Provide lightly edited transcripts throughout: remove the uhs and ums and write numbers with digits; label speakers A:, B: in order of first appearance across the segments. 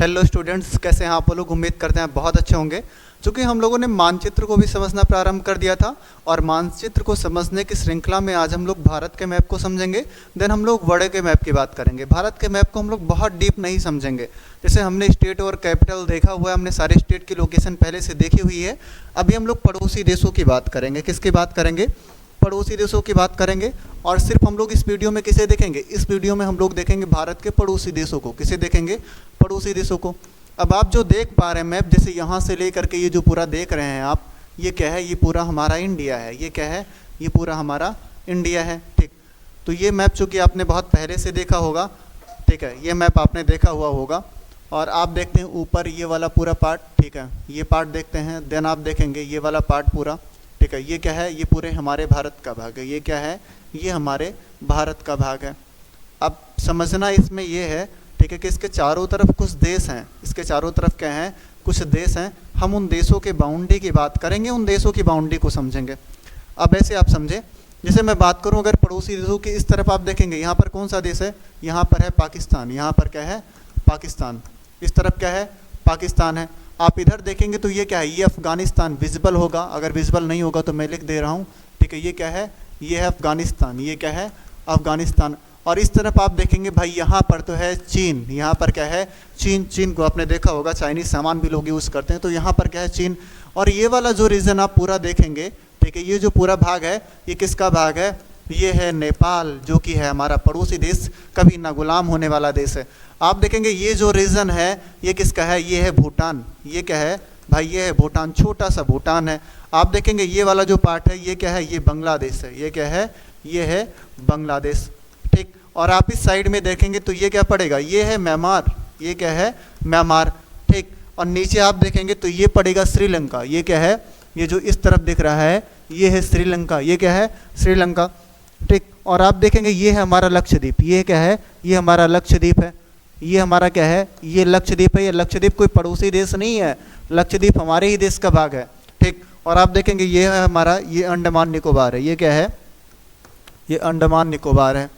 A: Hello students, कैसे हैं आप लोग। उम्मीद करते हैं बहुत अच्छे होंगे। चूँकि हम लोगों ने मानचित्र को भी समझना प्रारंभ कर दिया था और मानचित्र को समझने की श्रृंखला में आज हम लोग भारत के मैप को समझेंगे। देन हम लोग वर्ल्ड के मैप की बात करेंगे। भारत के मैप को हम लोग बहुत डीप नहीं समझेंगे। जैसे हमने स्टेट और कैपिटल देखा हुआ है, हमने सारे स्टेट की लोकेशन पहले से देखी हुई है। अभी हम लोग पड़ोसी देशों की बात करेंगे। किसकी बात करेंगे? पड़ोसी देशों की बात करेंगे। और सिर्फ हम लोग इस वीडियो में किसे देखेंगे? इस वीडियो में हम लोग देखेंगे भारत के पड़ोसी देशों को। किसे देखेंगे? पड़ोसी देशों को। अब आप जो देख पा रहे हैं मैप, जैसे यहाँ से लेकर के ये जो पूरा देख रहे हैं आप, ये क्या है? ये पूरा हमारा इंडिया है। ये क्या है? ये पूरा हमारा इंडिया है। ठीक, तो ये मैप चूँकि आपने बहुत पहले से देखा होगा, ठीक है, ये मैप आपने देखा हुआ होगा। और आप देखते हैं ऊपर ये वाला पूरा पार्ट, ठीक है, ये पार्ट देखते हैं। देन आप देखेंगे ये वाला पार्ट पूरा, ठीक है, ये क्या है? ये पूरे हमारे भारत का भाग है। ये क्या है? ये हमारे भारत का भाग है। अब समझना इसमें ये है, ठीक है, कि इसके चारों तरफ कुछ देश हैं। इसके चारों तरफ क्या हैं? कुछ देश हैं। हम उन देशों के बाउंड्री की बात करेंगे, उन देशों की बाउंड्री को समझेंगे। अब ऐसे आप समझे, जैसे मैं बात करूं, अगर पड़ोसी देशों की इस तरफ आप देखेंगे, यहाँ पर कौन सा देश है? यहाँ पर है पाकिस्तान। यहाँ पर क्या है? पाकिस्तान। इस तरफ क्या है? पाकिस्तान है। आप इधर देखेंगे तो ये क्या है? ये अफगानिस्तान। विजिबल होगा, अगर विजिबल नहीं होगा तो मैं लिख दे रहा हूँ, ठीक है। ये क्या है? ये है अफगानिस्तान। ये क्या है? अफगानिस्तान। और इस तरफ आप देखेंगे भाई, यहाँ पर तो है चीन। यहाँ पर क्या है? चीन। चीन को आपने देखा होगा, चाइनीज सामान भी लोग यूज़ करते हैं, तो यहाँ पर क्या है? चीन। और ये वाला जो रीजन आप पूरा देखेंगे, ठीक है, ये जो पूरा भाग है, ये किसका भाग है? ये है नेपाल, जो कि है हमारा पड़ोसी देश, कभी ना गुलाम होने वाला देश है। आप देखेंगे ये जो रीजन है, ये किसका है? ये है भूटान। ये क्या है भाई? ये है भूटान, छोटा सा भूटान है। आप देखेंगे ये वाला जो पार्ट है, ये क्या है? ये बांग्लादेश है। ये क्या है? ये है बांग्लादेश। ठीक, और आप इस साइड में देखेंगे तो ये क्या पड़ेगा? ये है म्यांमार। ये क्या है? म्यांमार। ठीक, और नीचे आप देखेंगे तो ये पड़ेगा श्रीलंका। ये क्या है? ये जो इस तरफ दिख रहा है, ये है श्रीलंका। ये क्या है? श्रीलंका। ठीक, और आप देखेंगे ये है हमारा लक्षद्वीप। ये क्या है? ये हमारा लक्षद्वीप है। ये हमारा क्या है? ये लक्षद्वीप है। ये लक्षद्वीप कोई पड़ोसी देश नहीं है, लक्षद्वीप हमारे ही देश का भाग है। ठीक, और आप देखेंगे ये है हमारा, ये अंडमान निकोबार है। ये क्या है? ये अंडमान निकोबार है।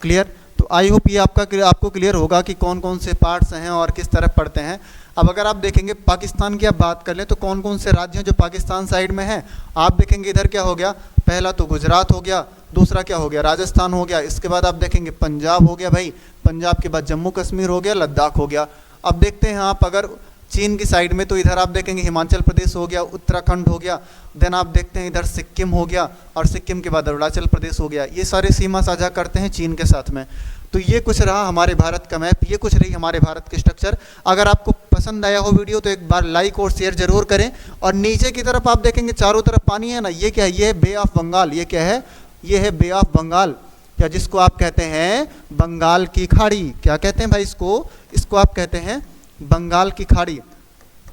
A: क्लियर? तो आई होप ये आपको क्लियर होगा कि कौन कौन से पार्ट्स हैं और किस तरफ पड़ते हैं। अब अगर आप देखेंगे पाकिस्तान की आप बात कर लें तो कौन कौन से राज्य हैं जो पाकिस्तान साइड में हैं। आप देखेंगे इधर क्या हो गया? पहला तो गुजरात हो गया, दूसरा क्या हो गया? राजस्थान हो गया। इसके बाद आप देखेंगे पंजाब हो गया भाई, पंजाब के बाद जम्मू कश्मीर हो गया, लद्दाख हो गया। अब देखते हैं आप अगर चीन की साइड में, तो इधर आप देखेंगे हिमाचल प्रदेश हो गया, उत्तराखंड हो गया। देन आप देखते हैं इधर सिक्किम हो गया, और सिक्किम के बाद अरुणाचल प्रदेश हो गया। ये सारे सीमा साझा करते हैं चीन के साथ में। तो ये कुछ रहा हमारे भारत का मैप, ये कुछ रही हमारे भारत की स्ट्रक्चर। अगर आपको पसंद आया हो वीडियो तो एक बार लाइक और शेयर जरूर करें। और नीचे की तरफ आप देखेंगे चारों तरफ पानी है ना, ये क्या है? ये है बे ऑफ बंगाल। ये क्या है? ये है बे ऑफ बंगाल, या जिसको आप कहते हैं बंगाल की खाड़ी। क्या कहते हैं भाई इसको? इसको आप कहते हैं बंगाल की खाड़ी।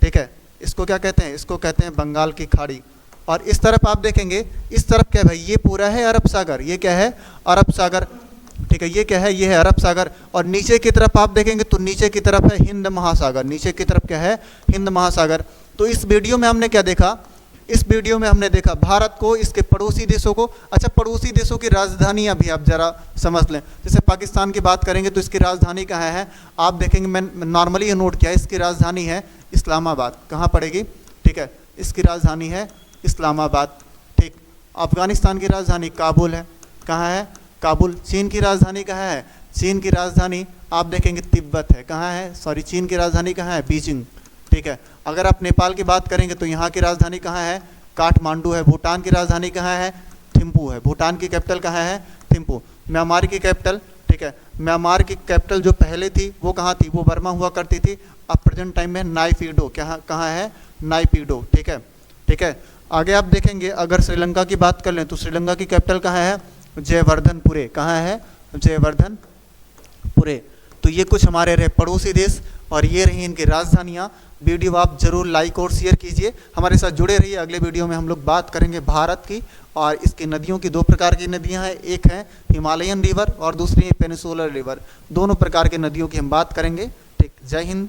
A: ठीक है, इसको क्या कहते हैं? इसको कहते हैं बंगाल की खाड़ी। और इस तरफ आप देखेंगे, इस तरफ क्या है भाई? ये पूरा है अरब सागर। ये क्या है? अरब सागर। ठीक है, ये क्या है? ये है अरब सागर। और नीचे की तरफ आप देखेंगे तो नीचे की तरफ है हिंद महासागर। नीचे की तरफ क्या है? हिंद महासागर। तो इस वीडियो में हमने क्या देखा? इस वीडियो में हमने देखा भारत को, इसके पड़ोसी देशों को। अच्छा, पड़ोसी देशों की राजधानियां भी आप जरा समझ लें। जैसे पाकिस्तान की बात करेंगे तो इसकी राजधानी कहाँ है? आप देखेंगे, मैं नॉर्मली ये नोट किया, इसकी राजधानी है इस्लामाबाद। कहाँ पड़ेगी? ठीक है, इसकी राजधानी है इस्लामाबाद। ठीक, अफगानिस्तान की राजधानी काबुल है। कहाँ है? काबुल। चीन की राजधानी कहाँ है? चीन की राजधानी आप देखेंगे तिब्बत है। कहाँ है? सॉरी, चीन की राजधानी कहाँ है? बीजिंग। ठीक है, अगर आप नेपाल की बात करेंगे तो यहाँ की राजधानी कहाँ है? काठमांडू है। भूटान की राजधानी कहाँ है? थिम्पू है। भूटान की कैपिटल कहाँ है? थिम्पू। म्यांमार की कैपिटल, ठीक है, म्यांमार की कैपिटल जो पहले थी वो कहाँ थी? वो बर्मा हुआ करती थी। अब प्रेजेंट टाइम में नाइपीडो। कहाँ है? नाइपीडो। ठीक है, ठीक है। आगे आप देखेंगे, अगर श्रीलंका की बात कर लें तो श्रीलंका की कैपिटल कहाँ है? जयवर्धनपुरे। कहाँ है? जयवर्धनपुरे। तो ये कुछ हमारे रहे पड़ोसी देश और ये रही इनकी राजधानियाँ। वीडियो आप जरूर लाइक और शेयर कीजिए, हमारे साथ जुड़े रहिए। अगले वीडियो में हम लोग बात करेंगे भारत की और इसकी नदियों की। दो प्रकार की नदियाँ हैं, एक है हिमालयन रिवर और दूसरी है पेनिसुलर रिवर। दोनों प्रकार की नदियों की हम बात करेंगे। ठीक, जय हिंद।